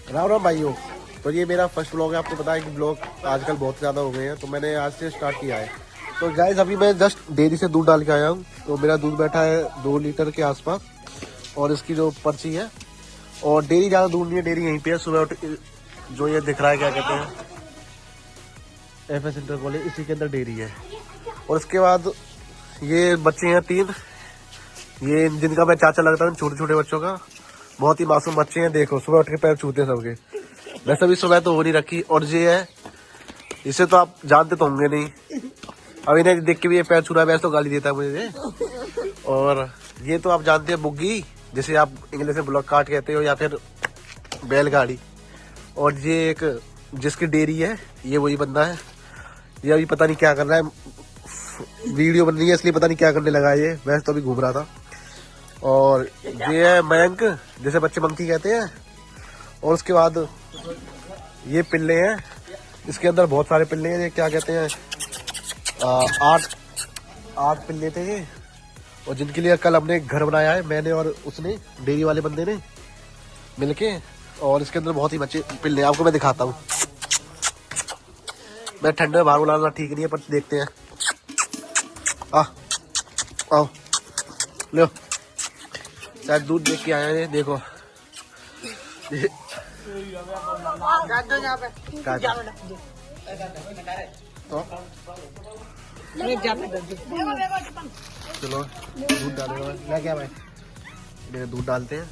राम राम भाइयों। तो ये मेरा फर्स्ट ब्लॉग है। आपको पता है कि ब्लॉग आजकल बहुत ज़्यादा हो गए हैं, तो मैंने आज से स्टार्ट किया है। तो गाइस अभी मैं जस्ट डेयरी से दूध डाल के आया हूँ। तो मेरा दूध बैठा है 2 लीटर के आसपास, और इसकी जो पर्ची है, और डेयरी ज़्यादा दूर नहीं है, डेयरी यहीं पे है। सुबह उठ जो ये दिख रहा है क्या कहते हैं FS इंटर कॉलेज, इसी के अंदर डेयरी है। और उसके बाद ये बच्चे हैं 3, ये जिनका मैं चाचा लगता हूँ, छोटे छोटे बच्चों का। बहुत ही मासूम बच्चे हैं। देखो सुबह उठ के पैर छूते हैं सबके। वैसे भी सुबह तो हो नहीं रखी। और ये है, इसे तो आप जानते तो होंगे नहीं, अब इन्हें देख के भी ये पैर छू रहा है, वैसे तो गाली देता है मुझे। और ये तो आप जानते हैं बुग्गी, जिसे आप इंग्लिश में ब्लॉक कार्ट कहते हो या फिर बैलगाड़ी। और ये एक जिसकी डेयरी है, ये वही बंदा है। ये अभी पता नहीं क्या कर रहा है, वीडियो बन रही है इसलिए पता नहीं क्या करने लगा है ये। वैसे तो अभी घूम रहा था। और ये है मयंक, जिसे बच्चे मंकी कहते हैं। और उसके बाद ये पिल्ले हैं, इसके अंदर बहुत सारे पिल्ले हैं। ये क्या कहते हैं, 8 पिल्ले थे ये, और जिनके लिए कल हमने घर बनाया है, मैंने और उसने, डेयरी वाले बंदे ने मिलके। और इसके अंदर बहुत ही बच्चे पिल्ले, आपको मैं दिखाता हूँ। मैं ठंडे में बाहर बुलाना ठीक नहीं है, पर देखते हैं। आओ लो, शायद दूध देख के आया है। देखो चलो दूध डालेगा मैं क्या भाई, मेरे दूध डालते हैं।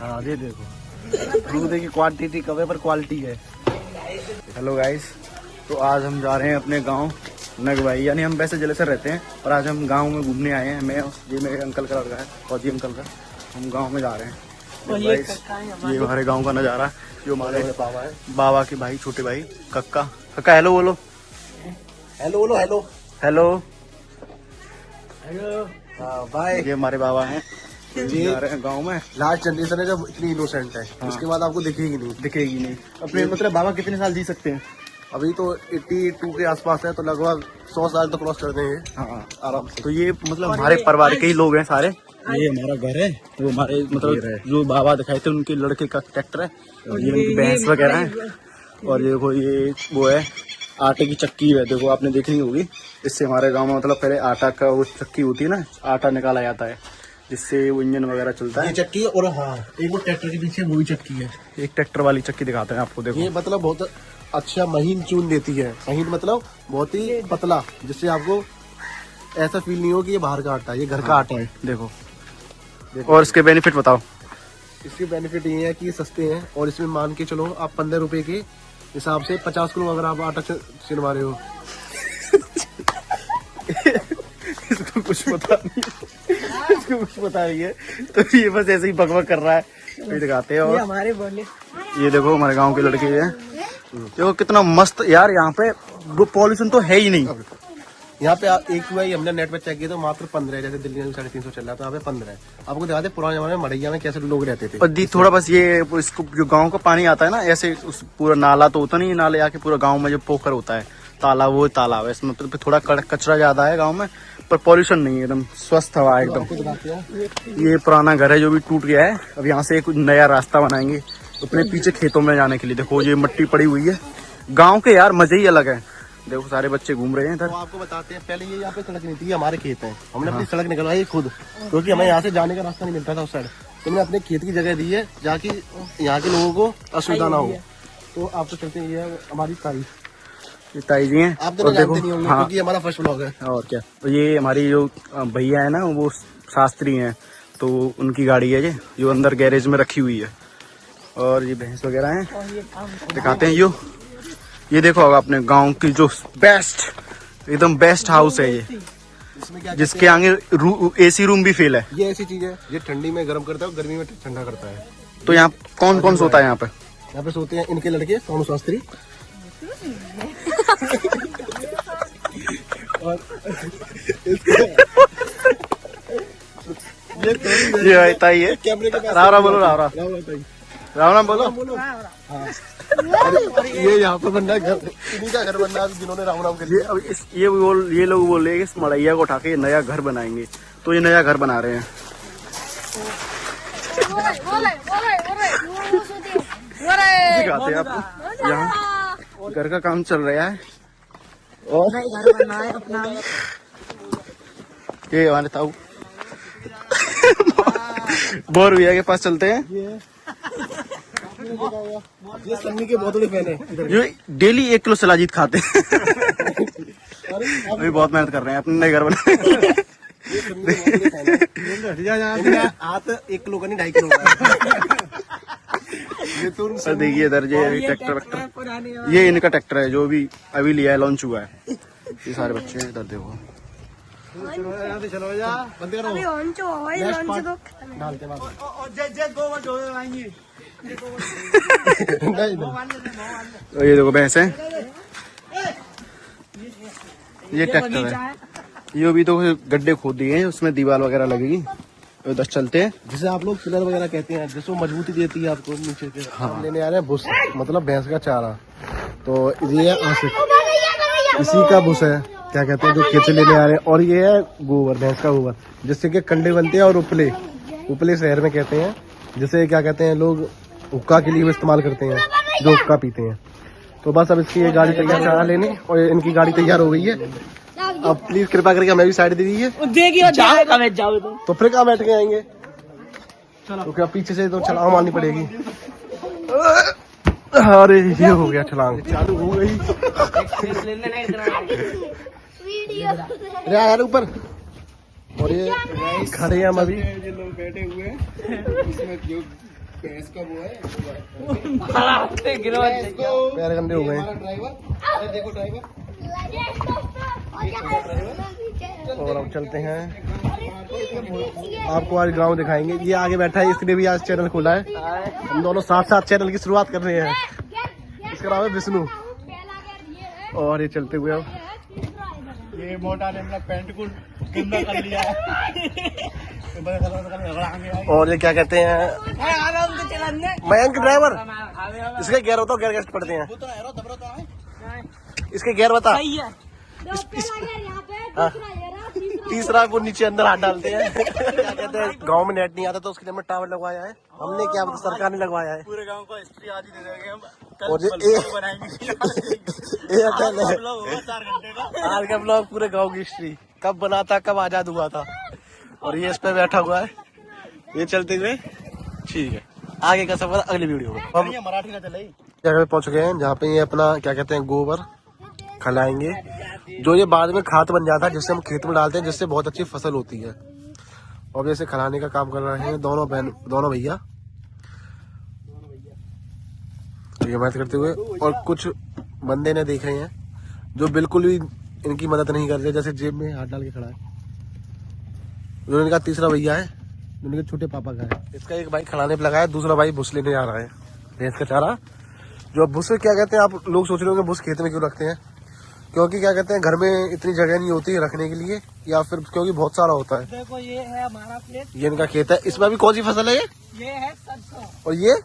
हाँ ये देखो, दूध की क्वांटिटी कम है पर क्वालिटी है। हेलो गाइस, तो आज हम जा रहे हैं अपने गांव नगवाई, यानी हम वैसे जलेसर रहते हैं और आज हम गांव में घूमने आए हैं। मैं ये मेरे अंकल का लड़का है, फौजी अंकल का। हम गांव में जा रहे हैं। ये हमारे गांव का नज़ारा, जो हमारे बाबा है, बाबा के भाई, छोटे भाई कक्का। कक्का हेलो बोलो। हेलो बोलो। Hello hello hello. हाँ भाई, ये हमारे बाबा हैं। जी जा रहे हैं गाँव में। लास्ट जनरेशन है जो इतनी इनोसेंट है। हाँ। उसके बाद आपको दिखेगी नहीं। दिखेगी नहीं। अपने मतलब बाबा कितने साल जी सकते हैं? अभी तो 82 के आसपास है, तो लगभग 100 साल तो क्रॉस कर देंगे हाँ आराम से। तो ये मतलब हमारे परिवार के ही लोग हैं सारे। ये हमारा घर है, वो हमारे मतलब जो बाबा दिखाए थे उनके लड़के का ट्रैक्टर है, और ये उनकी भैंस वगैरह है। और देखो ये वो है आटे की चक्की है, देखो आपने देखी होगी। इससे हमारे गांव में मतलब पहले आटा का वो चक्की होती है ना, आटा निकाला जाता है, जिससे वो इंजन वगैरह चलता ये है। चक्की है, और हाँ एक वो ट्रैक्टर के पीछे वही चक्की है। एक ट्रैक्टर वाली चक्की दिखाते हैं आपको, देखो। ये मतलब बहुत अच्छा महीन चून देती है। महीन मतलब बहुत ही पतला, जिससे आपको ऐसा फील नहीं हो कि ये बाहर का आटा है, ये घर का आटा है। देखो और इसके बेनिफिट बताओ। इसके बेनिफिट ये है कि ये सस्ते हैं, और इसमें मान के चलो आप 15 रुपए के हिसाब से 50 किलो अगर आप आटा छिलवा रहे हो। इसको कुछ पता नहीं, इसको कुछ पता नहीं है, तो ये बस ऐसे ही बकबक कर रहा है। ये दिखाते हैं। और हमारे बोले, ये देखो हमारे गांव के लड़के हैं, देखो कितना मस्त यार। यहाँ पे वो पॉल्यूशन तो है ही नहीं। यहाँ पे एक हुआ ही हमने नेट पे चेक किया तो मात्र 15 है। जैसे दिल्ली में 350 चल रहा था, यहाँ पे 15 है। आपको दिखाते पुराने जमाने में मड़ैया में कैसे लोग रहते थे। और दी थोड़ा बस ये इसको जो गांव का पानी आता है ना, ऐसे उस पूरा नाला तो होता नहीं, नाले आके पूरा गांव में जो पोखर होता है, तालाब, वो तालाब है। इसमें मतलब थोड़ा कचरा ज्यादा है गांव में, पर पॉल्यूशन नहीं है, एकदम स्वस्थ हवा है एकदम। ये पुराना घर है जो भी टूट गया है। अब यहाँ से एक नया रास्ता बनाएंगे अपने पीछे खेतों में जाने के लिए। देखो ये मिट्टी पड़ी हुई है। गाँव के यार मजे ही अलग है। देखो सारे बच्चे घूम रहे हैं इधर। तो आपको बताते हैं, पहले ये यहाँ पे सड़क नहीं थी, हमारे खेत है। हमने अपनी सड़क निकलवाई खुद, क्योंकि हमें यहाँ से जाने का रास्ता नहीं मिलता था उस साइड। तो हमने अपने खेत की जगह दी है, जहाँ की यहाँ के लोगों को असुविधा ना हो। तो आपको चलते ये हमारी ताई, ये ताई जी हैं। आप तो जानते नहीं होंगे, क्योंकि हमारा फर्स्ट ब्लॉग है। और क्या, ये हमारी जो भैया है ना, वो शास्त्री हैं, तो उनकी गाड़ी है ये, जो अंदर गैरेज में रखी हुई है। और ये भैंस वगैरह हैं, दिखाते हैं। ये देखो अब अपने गांव की जो बेस्ट, एकदम बेस्ट हाउस है ये, इसमें क्या जिसके आगे AC रूम भी फेल है। ये ऐसी चीज है, ये ठंडी में गर्म करता है और गर्मी में ठंडा करता है। तो यहाँ कौन कौन सोता है यहाँ पे? यहाँ पे सोते हैं इनके लड़के सोनू शास्त्री। और ये ताई है। कैमरे के पास राम राम बोलो, राम राम, राम राम बोलो। हाँ। ये यहाँ पे बनना है घर, इन्हीं का घर बनना है जिन्होंने राम राम कर दिया। ये लोग बोल रहे हैं कि इस मड़ैया को उठा के नया घर बनाएंगे, तो ये नया घर बना रहे हैं। दिखाते हैं आपको, यहाँ घर का काम चल रहा है और घर बनना है अपना। ये हमारे ताऊ बोर भैया के पास चलते हैं। ये सन्नी के बहुत बड़े फैन है। ये डेली 1 किलो सलाजीत खाते हैं। अभी बहुत मेहनत कर रहे हैं अपने नए घर बनाने। हाथ 1 किलो का नहीं 2.5 किलो का। सर देखिए इधर ये ट्रैक्टर, ये इनका ट्रैक्टर है जो भी अभी लिया है, लॉन्च हुआ है। ये सारे बच्चे हैं इधर देखो। चलो जा बंद करो। तो ये देखो भैंस है, ये ट्रैक्टर है। ये अभी तो गड्ढे खोद दिए हैं, उसमें दीवार वगैरह लगेगी। उधर चलते हैं, जिसे आप लोग पिलर वगैरह कहते हैं, जिसको मजबूती देती है आपको नीचे के। हम लेने आ रहे हैं भूस, मतलब भैंस का चारा। तो ये है आशिक, इसी का भूस है, क्या कहते हैं, जो खेत लेने आ रहे हैं। और ये है गोबर, भैंस का गोबर, जिससे कि कंडे बनते हैं। और उपले, उपले शहर में कहते हैं, जिसे क्या कहते हैं लोग हुक्का के लिए भी इस्तेमाल करते हैं, जो हुक्का पीते हैं। तो बस अब इसकी ये गाड़ी तैयार, चारा लेने, और इनकी गाड़ी तैयार हो गई है। अब प्लीज कृपा करके हमें भी साइड दे दीजिए। तो फिर कहाँ बैठ के आएंगे, क्योंकि अब पीछे से तो छलांग मारनी पड़ेगी। अरे ये हो गया, छलांग चालू हो गई। यार ऊपर। और ये खड़े हैं हम अभी, ये लोग बैठे हुए हैं, इसमें जो भैंस का वो है, पैर गंदे हो गए। ड्राइवर देखो, ड्राइवर। और अब चलते हैं, आपको आज गांव दिखाएंगे। ये आगे बैठा है, इसने भी आज चैनल खोला है। हम दोनों साथ साथ चैनल की शुरुआत कर रहे हैं। इसका नाम है विष्णु। और ये चलते हुए अब ये मोटा ने अपना पैंट को गंदा कर लिया है। और ये क्या कहते हैं, मयंक ड्राइवर, इसके गेयर होता, गेयर कैसे पड़ते हैं, इसके गेयर बता। तीसरा वो नीचे अंदर हाथ डालते हैं। क्या कहते हैं, गांव में नेट नहीं आता तो उसके लिए हमने टावर लगवाया है। हमने क्या पता, सरकार ने लगवाया है। पूरे गांव को हिस्ट्री आज ही दे देंगे हम। और आज का ब्लॉग पूरे गांव की हिस्ट्री, कब बना था, कब आजाद हुआ था। और ये इस पे बैठा हुआ है, ये चलते हुए। ठीक है, आगे का सफर अगली वीडियो में। हम मराठी ना चले जगह पे पहुंच गए हैं, जहाँ पे ये अपना क्या कहते हैं गोबर खिलाएंगे, जो ये बाद में खाद बन जाता है, जिससे हम खेत में डालते हैं, जिससे बहुत अच्छी फसल होती है। और जैसे खिलाने का काम कर रहे हैं दोनों भैया, ये मेहनत करते हुए। और कुछ बंदे ने देख रहे हैं जो बिल्कुल भी इनकी मदद नहीं करते, जैसे जेब में हाथ डाल के खड़ा है। जो इनका तीसरा भैया है, जो इनके छोटे पापा का है। इसका एक भाई खिलाने पे लगा है, दूसरा भाई भूस लेने आ रहा है, भैंस का चारा। जो भूस क्या कहते हैं, आप लोग सोच रहे होंगे भूस खेत में क्यों रखते हैं, क्योंकि क्या कहते हैं घर में इतनी जगह नहीं होती है रखने के लिए, या फिर क्योंकि बहुत सारा होता है। देखो ये है हमारा खेत, ये इनका खेत है। इसमें अभी कौन सी फसल है ये है सरसों, और ये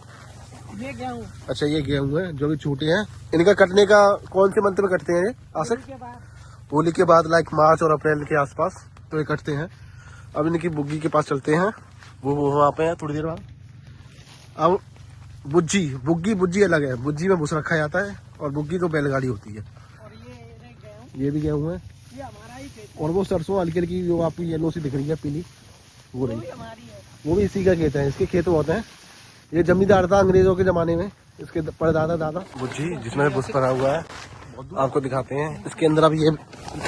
गेहूँ। अच्छा, ये गेहूं है जो भी छोटे हैं। इनका कटने का कौन से मंथ में कटते हैं ये आसिक? होली के बाद, लाइक मार्च और अप्रैल के आसपास तो ये कटते हैं। अब इनकी बुग्गी के पास चलते हैं, वो वहाँ पे है थोड़ी देर बाद। अब बुग्गी अलग है, बुज्जी में भूस रखा जाता है, और बुग्गी तो बैलगाड़ी होती है। ये भी गेहूं है, ये हमारा ही खेत और वो सरसों हल्की हल्की जो आपकी येलो सी दिख रही है, पीली, वो रही, हमारी है। वो भी इसी का खेत है। इसके खेत होते हैं। ये जमींदार था अंग्रेजों के जमाने में, इसके परदादा दादा। बुज्जी जिसमें भूस भरा हुआ है, आपको दिखाते हैं। इसके अंदर अब ये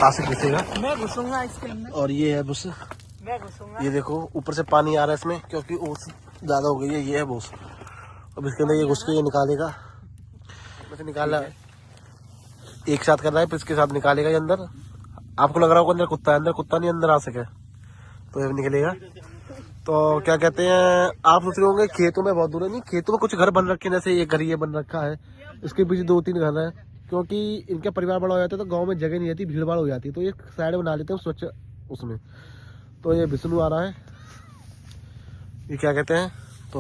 आशिक घुसेगा, मैं घुसूंगा इसके अंदर, और ये है भूस। मैं घुसूंगा। ये देखो ऊपर से पानी आ रहा है इसमें, क्योंकि ओस ज्यादा हो गई है। ये है भूस। अब इसके अंदर ये घुस के ये निकालेगा, वैसे निकाला एक साथ कर रहा है, फिर इसके साथ निकालेगा ये अंदर। आपको लग रहा होगा अंदर कुत्ता है, अंदर कुत्ता नहीं, अंदर आ सके तो ये निकलेगा। तो क्या कहते हैं, आप सोच रहे होंगे खेतों में बहुत दूर है, नहीं, खेतों में कुछ घर बन रखे हैं, जैसे ये घर ये बन रखा है, इसके पीछे 2-3 घर है, क्योंकि इनका परिवार बड़ा हो जाता है तो गांव में जगह नहीं रहती, भीड़ भाड़ हो जाती है, तो ये साइड बना लेते हैं स्वच्छ उसमें। तो ये विष्णु आ रहा है, ये क्या कहते हैं। तो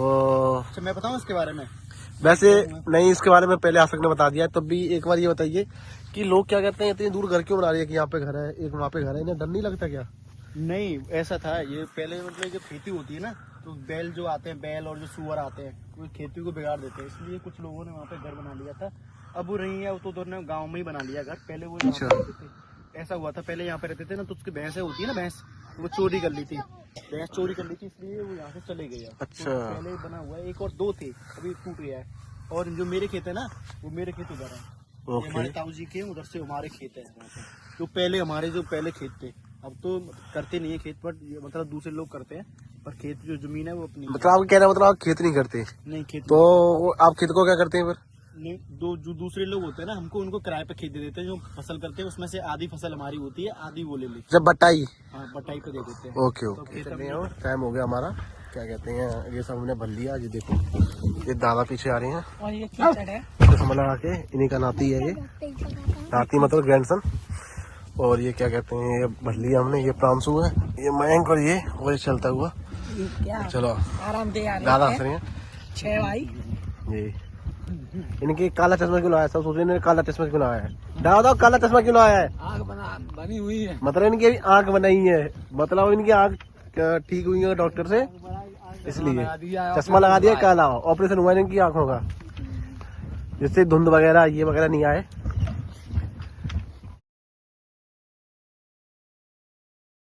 अच्छा मैं बताऊं इसके बारे में? वैसे नहीं, इसके बारे में पहले आशिक ने बता दिया। तब भी एक बार ये बताइए कि लोग क्या कहते हैं, इतनी दूर घर क्यों बना रही है, कि यहाँ पे घर है, एक वहाँ पे घर है, इन्हें डर नहीं लगता क्या? नहीं ऐसा था, ये पहले मतलब जो खेती होती है ना, तो बैल जो आते हैं, बैल और जो सुअर आते हैं, वो खेती को बिगाड़ देते हैं, इसलिए कुछ लोगों ने वहाँ पे घर बना लिया था। अब वो नहीं है, वो तो उन्होंने गाँव में ही बना लिया घर। पहले वो यहाँ पे रहते थे। ऐसा हुआ था, पहले यहाँ पे रहते थे ना, तो उसकी भैंसें होती है ना, भैंस, वो चोरी कर ली थी, भैंस चोरी कर ली थी, इसलिए वो यहाँ से चले गए। अच्छा। तो पहले बना हुआ है, एक और दो थे, अभी टूट गया है। और जो मेरे खेत है ना, वो मेरे खेत उधर है, ये हमारे ताऊ जी के, उधर से हमारे खेत है वहाँ पे। तो पहले हमारे जो पहले खेत थे, अब तो करते नहीं है खेत, पर मतलब दूसरे लोग करते हैं, पर खेत जो जमीन है वो अपनी मतलब आपको कहना मतलब आप खेत नहीं करते, नहीं खेत तो आप खेत को क्या करते हैं फिर? नहीं, जो दूसरे लोग होते हैं ना, हमको उनको किराए पे खेत दे देते हैं, जो फसल करते हैं उसमें से आधी फसल हमारी होती है, आधी वो ले लेते जब बटाई। हैं। हाँ, बटाई पे दे देते हैं। ओके तो ओके, खेत चलिए अपने- और टाइम हो गया हमारा, क्या कहते हैं, ये सब हमने भर लिया। ये देखो, ये दादा पीछे आ रही हैं, और ये कीचड़ है। चश्मा लगा के, इन्हीं का नाती है ये, नाती मतलब ग्रैंडसन। और ये क्या कहते हैं, ये भर लिया हमने, ये प्रांशु है, ये मयंक, और ये चलता हुआ। ये क्या चलो आराम दे आ दादा रहे हंस रही हैं। 6 भाई। ये इनकी काला चश्मा क्यों लाया, सब सोच रहे हैं काला चश्मा क्यों लाया है। दादा काला चश्मा क्यों लाया है? आग बनी हुई है। मतलब इनकी अभी आंख बनाई है, मतलब इनकी आंख ठीक हुई है डॉक्टर से, इसलिए चश्मा लगा दिया काला, ऑपरेशन हुआ है इनकी आंखों का, जिससे धुंध वगैरह ये वगैरह नहीं आए।